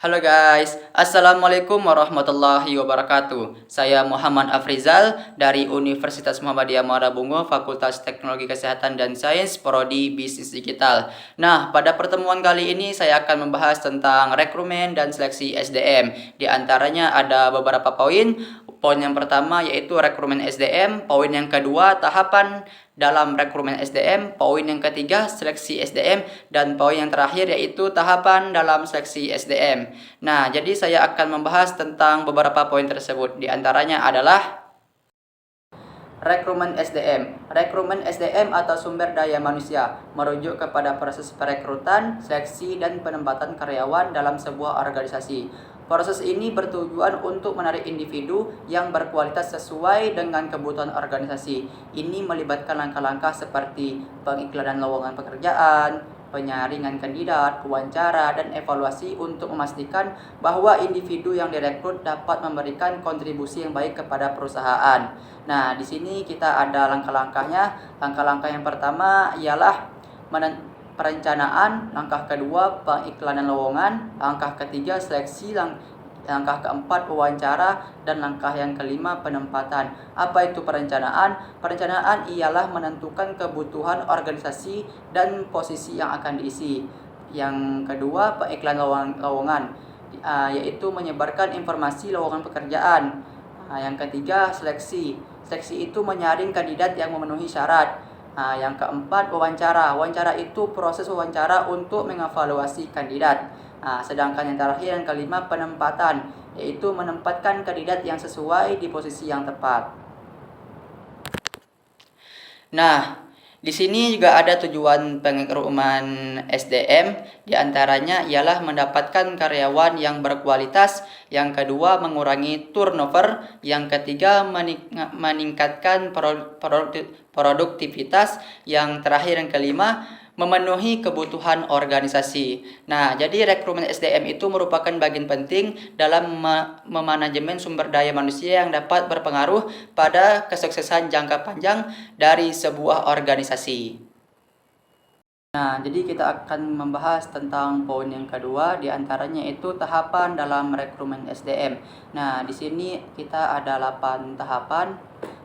Halo guys, Assalamualaikum warahmatullahi wabarakatuh. Saya Muhammad Afrizal dari Universitas Muhammadiyah Muara Bungo, Fakultas Teknologi Kesehatan dan Sains, Prodi Bisnis Digital. Nah, pada pertemuan kali ini saya akan membahas tentang rekrutmen dan seleksi SDM. Di antaranya ada beberapa poin. Poin yang pertama yaitu rekrutmen SDM, poin yang kedua tahapan dalam rekrutmen SDM, poin yang ketiga seleksi SDM, dan poin yang terakhir yaitu tahapan dalam seleksi SDM. Nah, jadi saya akan membahas tentang beberapa poin tersebut. Di antaranya adalah rekrutmen SDM. Rekrutmen SDM atau sumber daya manusia merujuk kepada proses perekrutan, seleksi, dan penempatan karyawan dalam sebuah organisasi. Proses ini bertujuan untuk menarik individu yang berkualitas sesuai dengan kebutuhan organisasi. Ini melibatkan langkah-langkah seperti pengiklanan lowongan pekerjaan, penyaringan kandidat, wawancara, dan evaluasi untuk memastikan bahwa individu yang direkrut dapat memberikan kontribusi yang baik kepada perusahaan. Nah, di sini kita ada langkah-langkahnya. Langkah-langkah yang pertama ialah perencanaan, langkah kedua pengiklanan lowongan, langkah ketiga seleksi, langkah keempat wawancara, dan langkah yang kelima penempatan. Apa itu perencanaan? Perencanaan ialah menentukan kebutuhan organisasi dan posisi yang akan diisi. Yang kedua pengiklanan lowongan, yaitu menyebarkan informasi lowongan pekerjaan. Yang ketiga seleksi. Seleksi itu menyaring kandidat yang memenuhi syarat. Yang keempat wawancara. Wawancara itu proses wawancara untuk mengevaluasi kandidat. Sedangkan yang terakhir yang kelima penempatan, yaitu menempatkan kandidat yang sesuai di posisi yang tepat. Nah, di sini juga ada tujuan pengrekrutan SDM, diantaranya ialah mendapatkan karyawan yang berkualitas, yang kedua mengurangi turnover, yang ketiga meningkatkan produktivitas, yang terakhir yang kelima memenuhi kebutuhan organisasi. Nah, jadi rekrutmen SDM itu merupakan bagian penting dalam memanajemen sumber daya manusia yang dapat berpengaruh pada kesuksesan jangka panjang dari sebuah organisasi. Nah, jadi kita akan membahas tentang poin yang kedua, diantaranya itu tahapan dalam rekrutmen SDM. Nah, di sini kita ada 8 tahapan.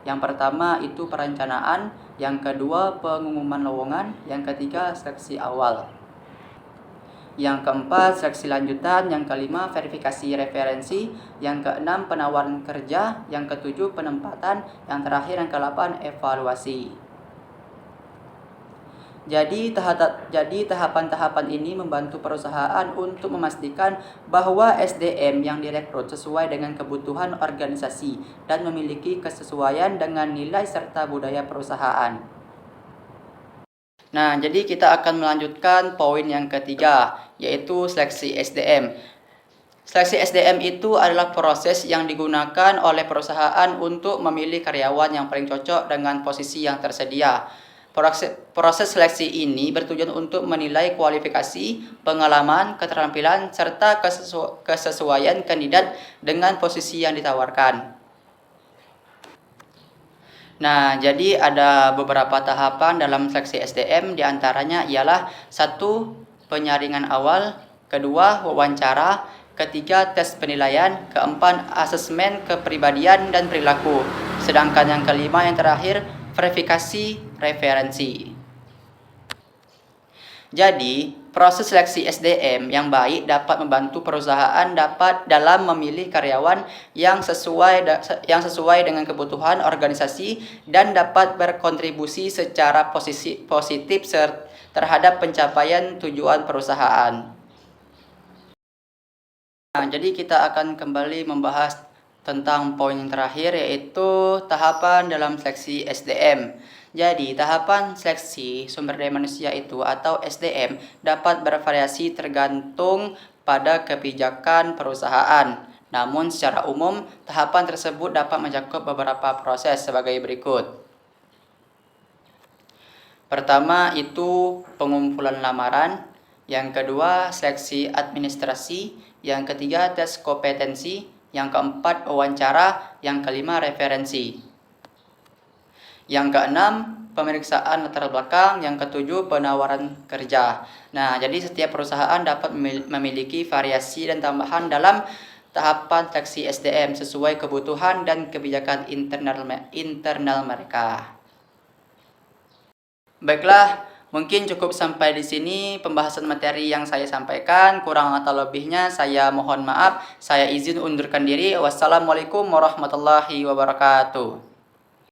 Yang pertama itu perencanaan, yang kedua pengumuman lowongan, yang ketiga seleksi awal. Yang keempat seleksi lanjutan, yang kelima verifikasi referensi, yang keenam penawaran kerja, yang ketujuh penempatan, yang terakhir yang kedelapan evaluasi. Jadi tahapan-tahapan ini membantu perusahaan untuk memastikan bahwa SDM yang direkrut sesuai dengan kebutuhan organisasi dan memiliki kesesuaian dengan nilai serta budaya perusahaan. Nah, jadi kita akan melanjutkan poin yang ketiga, yaitu seleksi SDM. Seleksi SDM itu adalah proses yang digunakan oleh perusahaan untuk memilih karyawan yang paling cocok dengan posisi yang tersedia. Proses seleksi ini bertujuan untuk menilai kualifikasi, pengalaman, keterampilan, serta kesesuaian kandidat dengan posisi yang ditawarkan. Nah, jadi ada beberapa tahapan dalam seleksi SDM, diantaranya ialah 1. Penyaringan awal, kedua wawancara, ketiga tes penilaian, keempat asesmen kepribadian dan perilaku, sedangkan yang kelima yang terakhir verifikasi referensi. Jadi, proses seleksi SDM yang baik dapat membantu perusahaan dalam memilih karyawan yang sesuai dengan kebutuhan organisasi dan dapat berkontribusi secara positif terhadap pencapaian tujuan perusahaan. Nah, jadi kita akan kembali membahas tentang poin yang terakhir, yaitu tahapan dalam seleksi SDM. Jadi, tahapan seleksi sumber daya manusia itu atau SDM dapat bervariasi tergantung pada kebijakan perusahaan. Namun secara umum, tahapan tersebut dapat mencakup beberapa proses sebagai berikut. Pertama itu pengumpulan lamaran, yang kedua seleksi administrasi, yang ketiga tes kompetensi, yang keempat wawancara, yang kelima referensi. Yang keenam pemeriksaan latar belakang. Yang ketujuh, penawaran kerja. Nah, jadi setiap perusahaan dapat memiliki variasi dan tambahan dalam tahapan seleksi SDM sesuai kebutuhan dan kebijakan internal mereka. Baiklah, mungkin cukup sampai di sini pembahasan materi yang saya sampaikan. Kurang atau lebihnya saya mohon maaf. Saya izin undurkan diri. Wassalamualaikum warahmatullahi wabarakatuh.